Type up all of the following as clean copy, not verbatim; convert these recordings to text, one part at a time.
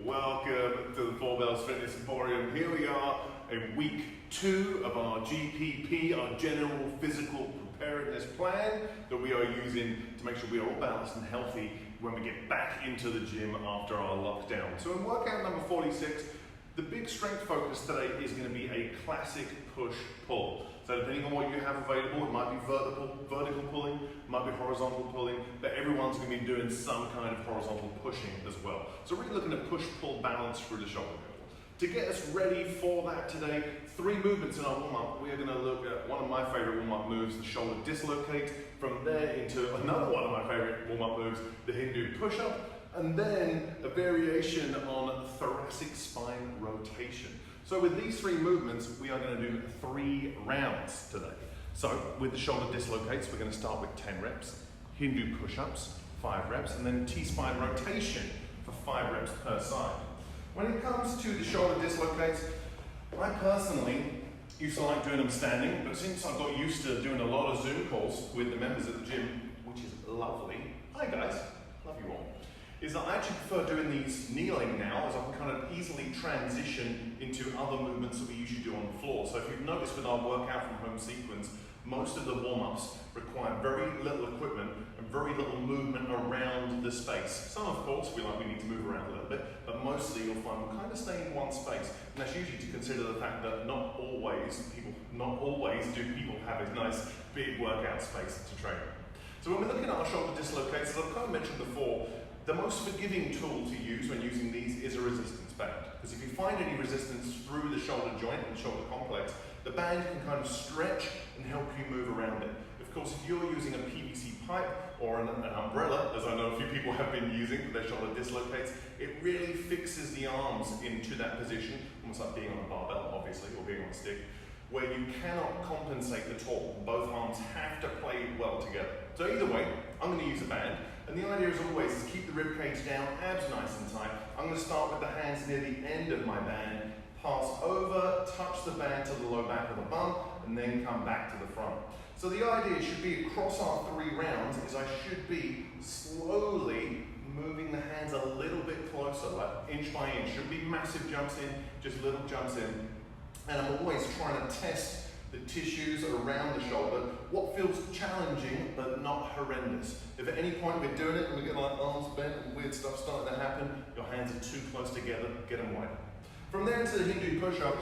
Welcome to the 4 Bells Fitness Emporium. Here we are in week 2 of our GPP, our General Physical Preparedness Plan that we are using to make sure we are all balanced and healthy when we get back into the gym after our lockdown. So in workout number 46, the big strength focus today is going to be a classic push-pull. So depending on what you have available, it might be vertical pulling, it might be horizontal pulling, but everyone's going to be doing some kind of horizontal pushing as well. So we're really looking at push-pull balance through the shoulder girdle. To get us ready for that today, 3 movements in our warm-up. We are going to look at one of my favorite warm-up moves, the shoulder dislocate. From there into another one of my favorite warm-up moves, the Hindu push-up. And then a variation on thoracic spine rotation. So with these 3 movements, we are going to do 3 rounds today. So with the shoulder dislocates, we're going to start with 10 reps, Hindu push-ups, 5 reps, and then T-spine rotation for 5 reps per side. When it comes to the shoulder dislocates, I personally used to like doing them standing, but since I've got used to doing a lot of Zoom calls with the members at the gym, which is lovely, hi guys, love you all, is that I actually prefer doing these kneeling now, as I can kind of easily transition into other movements that we usually do on the floor. So if you've noticed with our workout from home sequence, most of the warm-ups require very little equipment and very little movement around the space. Some, of course, we need to move around a little bit, but mostly you'll find we'll kind of stay in one space. And that's usually to consider the fact that not always do people have a nice big workout space to train. So when we're looking at our shoulder dislocates, as I've kind of mentioned before, the most forgiving tool to use when using these is a resistance band. Because if you find any resistance through the shoulder joint and shoulder complex, the band can kind of stretch and help you move around it. Of course, if you're using a PVC pipe or an umbrella, as I know a few people have been using for their shoulder dislocates, it really fixes the arms into that position, almost like being on a barbell, obviously, or being on a stick, where you cannot compensate at all. Both arms have to play well together. So either way, I'm going to use a band. And the idea, as always, is keep the rib cage down, abs nice and tight. I'm going to start with the hands near the end of my band, pass over, touch the band to the low back of the bum, and then come back to the front. So the idea should be across our 3 rounds is I should be slowly moving the hands a little bit closer, like inch by inch. Shouldn't be massive jumps in, just little jumps in. And I'm always trying to test the tissues around the shoulder, what feels challenging but not horrendous. If at any point we're doing it and we get like arms bent and weird stuff starting to happen, your hands are too close together, get them wider. From there into the Hindu push-up,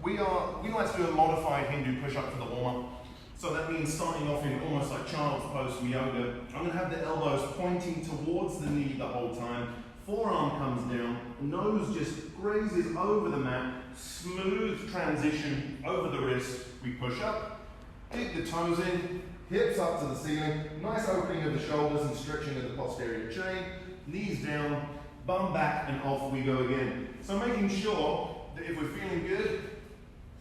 we like to do a modified Hindu push-up for the warm-up. So that means starting off in almost like child's pose from yoga. I'm going to have the elbows pointing towards the knee the whole time. Forearm comes down, nose just grazes over the mat, smooth transition over the wrist. We push up, dig the toes in, hips up to the ceiling, nice opening of the shoulders and stretching of the posterior chain, knees down, bum back, and off we go again. So making sure that if we're feeling good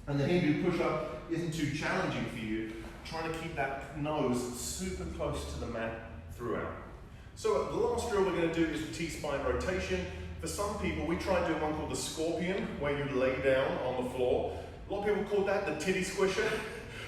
and the Hindu push-up isn't too challenging for you, trying to keep that nose super close to the mat throughout. So the last drill we're going to do is the T-spine rotation. For some people, we try doing one called the scorpion, where you lay down on the floor. A lot of people call that the titty squisher.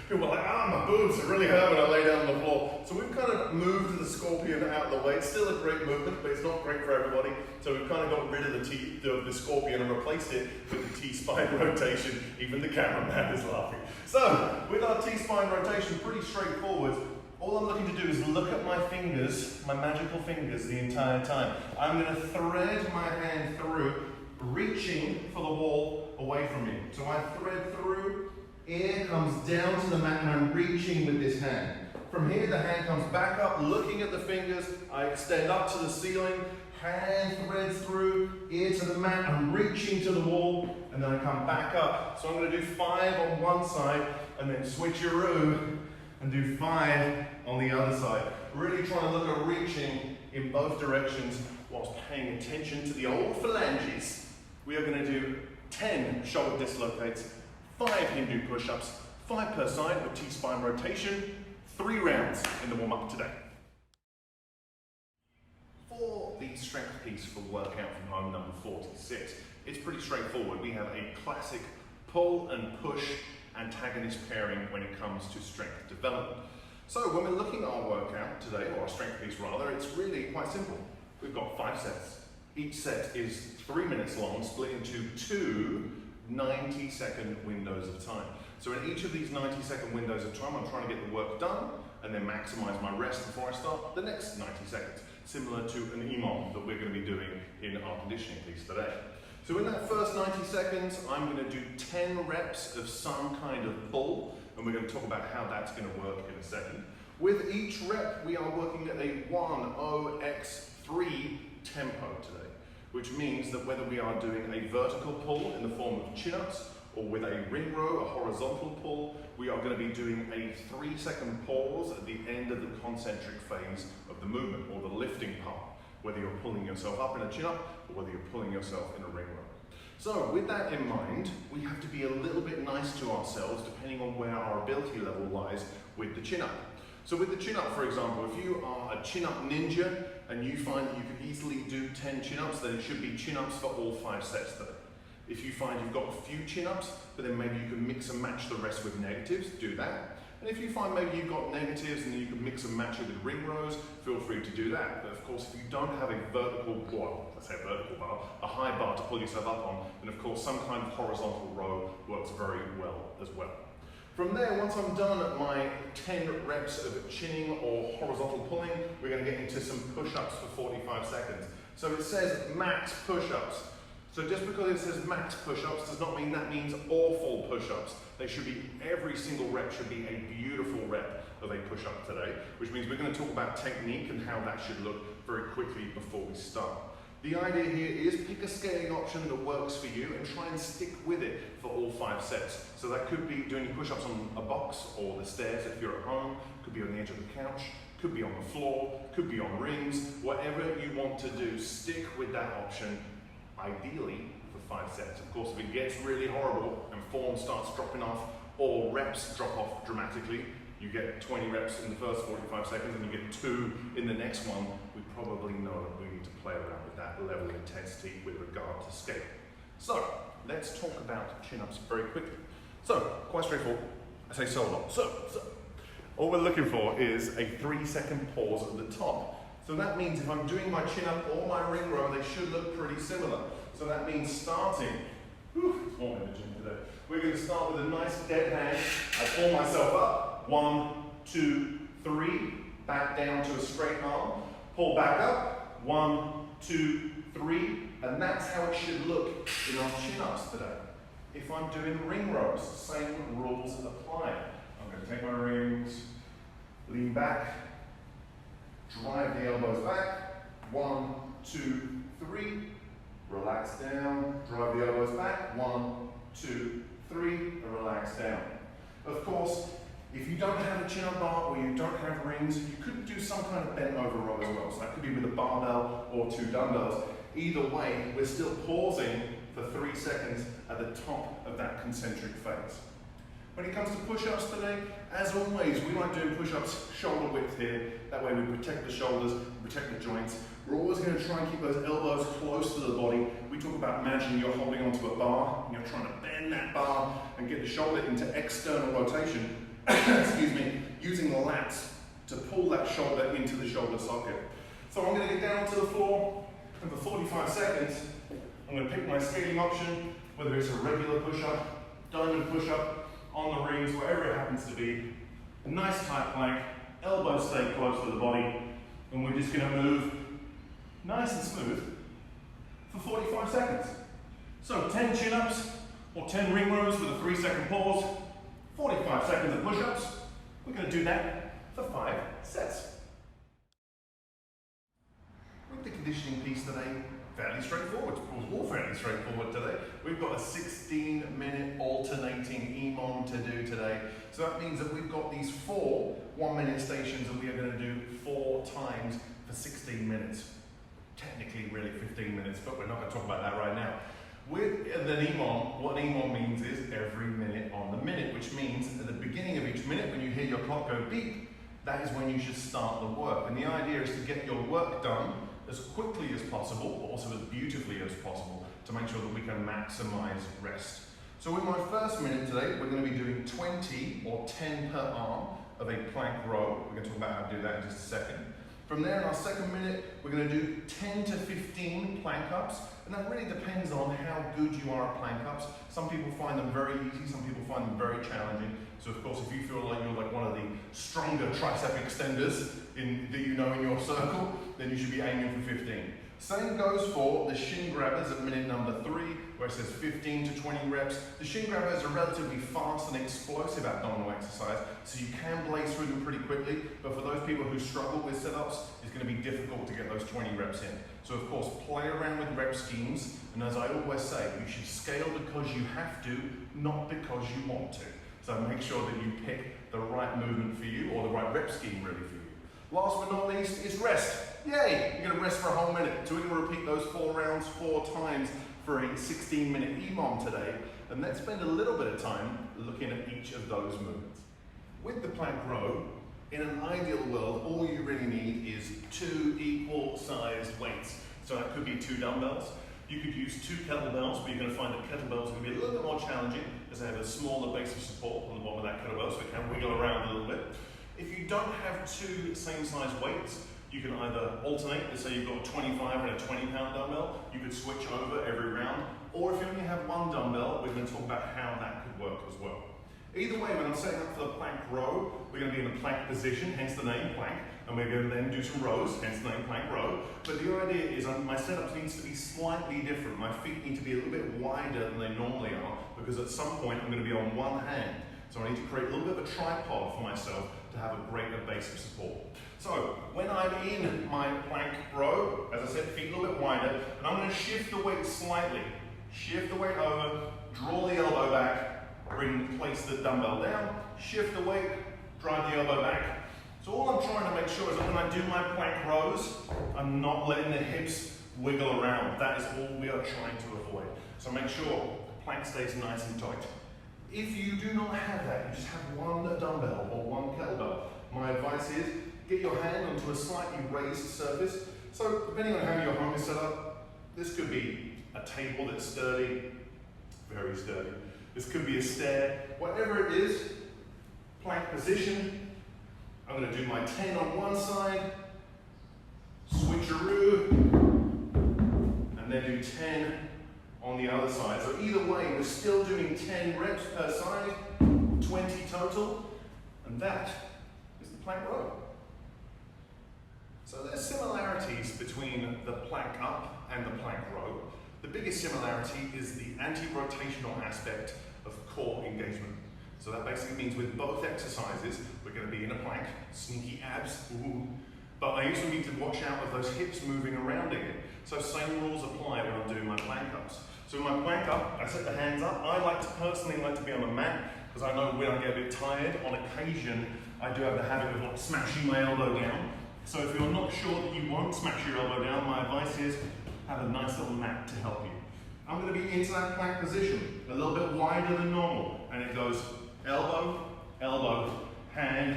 People are like, my boobs are really hurt when I lay down on the floor. So we've kind of moved the scorpion out of the way. It's still a great movement, but it's not great for everybody. So we've kind of got rid of the scorpion and replaced it with the T-spine rotation. Even the cameraman is laughing. So with our T-spine rotation, pretty straightforward. All I'm looking to do is look at my fingers, my magical fingers, the entire time. I'm going to thread my hand through, reaching for the wall away from me. So I thread through, ear comes down to the mat, and I'm reaching with this hand. From here, the hand comes back up, looking at the fingers. I extend up to the ceiling, hand threads through, ear to the mat, I'm reaching to the wall, and then I come back up. So I'm going to do 5 on one side, and then switcheroo, and do 5 on the other side. Really trying to look at reaching in both directions whilst paying attention to the old phalanges. We are going to do 10 shoulder dislocates, 5 Hindu push-ups, 5 per side with T-spine rotation, 3 rounds in the warm-up today. For the strength piece for workout from home number 46, it's pretty straightforward. We have a classic pull and push antagonist pairing when it comes to strength development. So when we're looking at our workout today, or our strength piece rather, it's really quite simple. We've got 5 sets, Each set is 3 minutes long, split into two 90-second windows of time. So in each of these 90-second windows of time, I'm trying to get the work done and then maximize my rest before I start the next 90 seconds, similar to an EMOM that we're going to be doing in our conditioning piece today. So in that first 90 seconds, I'm going to do 10 reps of some kind of pull, and we're going to talk about how that's going to work in a second. With each rep, we are working at a 1-0-x-3 tempo today, which means that whether we are doing a vertical pull in the form of chin-ups or with a ring row, a horizontal pull, we are going to be doing a 3-second pause at the end of the concentric phase of the movement, or the lifting part, whether you're pulling yourself up in a chin-up or whether you're pulling yourself in a ring row. So with that in mind, we have to be a little bit nice to ourselves depending on where our ability level lies with the chin-up. So with the chin-up, for example, if you are a chin-up ninja and you find that you can easily do 10 chin-ups, then it should be chin-ups for all 5 sets today. If you find you've got a few chin-ups, but then maybe you can mix and match the rest with negatives, do that. And if you find maybe you've got negatives and then you can mix and match it with ring rows, feel free to do that. But of course, if you don't have a vertical, well, let's say a vertical bar, a high bar to pull yourself up on, then of course some kind of horizontal row works very well as well. From there, once I'm done at my 10 reps of chinning or horizontal pulling, we're going to get into some push-ups for 45 seconds. So it says max push-ups. So just because it says max push-ups does not mean that means all full push-ups. They should be, every single rep should be a beautiful rep of a push-up today, which means we're going to talk about technique and how that should look very quickly before we start. The idea here is pick a scaling option that works for you and try and stick with it for all 5 sets. So that could be doing push-ups on a box or the stairs if you're at home, could be on the edge of the couch, could be on the floor, could be on rings, whatever you want to do, stick with that option, ideally for 5 sets. Of course, if it gets really horrible and form starts dropping off or reps drop off dramatically, you get 20 reps in the first 45 seconds and you get 2 in the next one, we probably know that we need to play around with that level of intensity with regard to scale. So, let's talk about chin-ups very quickly. So, quite straightforward. I say so a lot. So, all we're looking for is a 3-second pause at the top. So that means if I'm doing my chin-up or my ring row, they should look pretty similar. So that means starting, it's warm in the gym today. We're going to start with a nice dead hang. I pull myself up. 1, 2, 3. Back down to a straight arm. Pull back up. 1, 2, 3. And that's how it should look in our chin-ups today. If I'm doing ring rows, same rules apply. I'm going to take my rings, lean back, drive the elbows back. 1, 2, 3. Relax down. Drive the elbows back. 1, 2, 3. And relax down. Of course, if you don't have a chin-up bar or you don't have rings, you could do some kind of bent over row as well. So that could be with a barbell or 2 dumbbells. Either way, we're still pausing for 3 seconds at the top of that concentric phase. When it comes to push-ups today, as always, we like doing push-ups shoulder width here. That way we protect the shoulders, protect the joints. We're always going to try and keep those elbows close to the body. We talk about imagining you're holding onto a bar, and you're trying to bend that bar and get the shoulder into external rotation, excuse me, using the lats to pull that shoulder into the shoulder socket. So I'm going to get down to the floor, and for 45 seconds, I'm going to pick my scaling option, whether it's a regular push-up, diamond push-up, on the rings, wherever it happens to be. A nice tight plank, elbows stay close to the body, and we're just going to move nice and smooth for 45 seconds. So 10 chin-ups or 10 ring rows with a 3-second pause, 45 seconds of push-ups. We're going to do that for 5 sets. With the conditioning piece today, fairly straightforward. Of course, all fairly straightforward today. We've got a 16-minute alternating EMOM to do today. So that means that we've got these 4 1-minute stations that we are going to do 4 times for 16 minutes. Technically, really 15 minutes, but we're not going to talk about that right now. With an EMOM, what an EMOM means is every minute on the minute, which means at the beginning of each minute, when you hear your clock go beep, that is when you should start the work. And the idea is to get your work done as quickly as possible, but also as beautifully as possible, to make sure that we can maximize rest. So in my first minute today, we're going to be doing 20 or 10 per arm of a plank row. We're going to talk about how to do that in just a second. From there, in our second minute, we're going to do 10 to 15 plank ups, and that really depends on how good you are at plank ups. Some people find them very easy, some people find them very challenging. So of course, if you feel like you're like one of the stronger tricep extenders that you know in your circle, then you should be aiming for 15. Same goes for the shin grabbers at minute number 3, where it says 15 to 20 reps. The shin grabber is a relatively fast and explosive abdominal exercise, so you can blaze through them pretty quickly, but for those people who struggle with sit-ups, it's going to be difficult to get those 20 reps in. So of course, play around with rep schemes, and as I always say, you should scale because you have to, not because you want to. So make sure that you pick the right movement for you, or the right rep scheme really for you. Last but not least is rest. Yay! You're going to rest for a whole minute. So we're going to repeat those 4 rounds 4 times for a 16-minute EMOM today. And let's spend a little bit of time looking at each of those movements. With the plank row, in an ideal world, all you really need is 2 equal sized weights. So that could be 2 dumbbells. You could use 2 kettlebells, but you're going to find that kettlebells are going to be a little bit more challenging as they have a smaller base of support on the bottom of that kettlebell, so it can wiggle around a little bit. If you don't have 2 same size weights, you can either alternate. Let's say you've got a 25 and a 20-pound dumbbell, you could switch over every round. Or if you only have 1 dumbbell, we're going to talk about how that could work as well. Either way, when I'm setting up for the plank row, we're going to be in a plank position, hence the name plank, and we're going to then do some rows, hence the name plank row. But the idea is my setup needs to be slightly different. My feet need to be a little bit wider than they normally are, because at some point I'm going to be on one hand. So I need to create a little bit of a tripod for myself to have a greater base of support. So when I'm in my plank row, as I said, feet a little bit wider, and I'm going to shift the weight slightly. Shift the weight over, draw the elbow back, place the dumbbell down, shift the weight, drive the elbow back. So all I'm trying to make sure is that when I do my plank rows, I'm not letting the hips wiggle around. That is all we are trying to avoid. So make sure the plank stays nice and tight. If you do not have that, you just have 1 dumbbell or 1 kettlebell, my advice is get your hand onto a slightly raised surface. So depending on how your home is set up, this could be a table that's sturdy, very sturdy. This could be a stair, whatever it is, plank position. I'm going to do my 10 on one side, switcheroo, and then do 10 on the other side. So either way, we're still doing 10 reps per side, 20 total, and that is the plank row. So there's similarities between the plank up and the plank row. The biggest similarity is the anti-rotational aspect of core engagement. So that basically means with both exercises, we're going to be in a plank, sneaky abs, ooh, but I also need to watch out with those hips moving around again. So same rules apply when I'm doing my plank ups. So in my plank up, I set the hands up. I personally like to be on the mat, because I know when I get a bit tired, on occasion, I do have the habit of like smashing my elbow down. So if you're not sure that you won't smash your elbow down, my advice is have a nice little mat to help you. I'm going to be into that plank position, a little bit wider than normal, and it goes elbow, elbow, hand,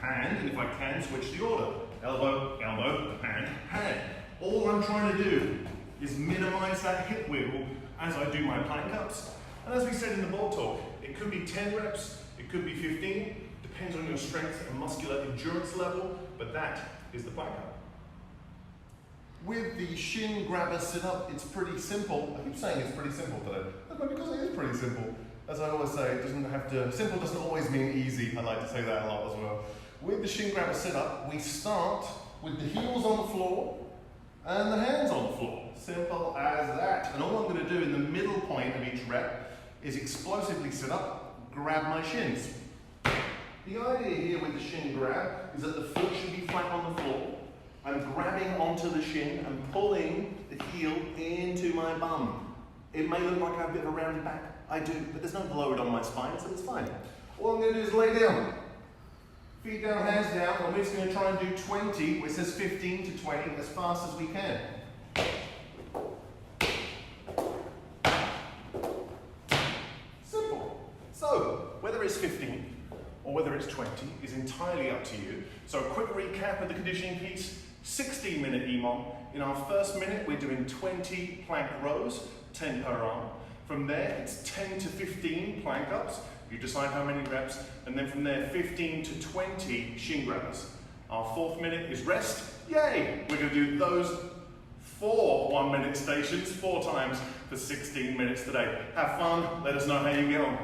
hand, and if I can, switch the order. Elbow, elbow, hand, hand. All I'm trying to do is minimize that hip wiggle as I do my plank ups. And as we said in the ball talk, it could be 10 reps, it could be 15, depends on your strength and muscular endurance level, but that is the plank up. With the shin grabber sit-up, it's pretty simple. I keep saying it's pretty simple today. That's because it is pretty simple. As I always say, it doesn't have to, simple doesn't always mean easy. I like to say that a lot as well. With the shin grabber sit-up, we start with the heels on the floor and the hands on the floor. Simple as that. And all I'm going to do in the middle point of each rep is explosively sit up, grab my shins. The idea here with the shin grab is that the foot should be flat on the floor. I'm grabbing onto the shin and pulling the heel into my bum. It may look like I have a bit of a rounded back. I do, but there's no load on my spine, so it's fine. All I'm going to do is lay down. Feet down, hands down, and we're just going to try and do 20, which says 15 to 20, as fast as we can. Simple. So, whether it's 15 or whether it's 20 is entirely up to you. So a quick recap of the conditioning piece, 16-minute EMOM. In our first minute, we're doing 20 plank rows, 10 per arm. From there, it's 10 to 15 plank ups. You decide how many reps, and then from there, 15 to 20 shin grabbers. Our 4th minute is rest. Yay! We're going to do those 4 1-minute stations 4 times for 16 minutes today. Have fun. Let us know how you get on.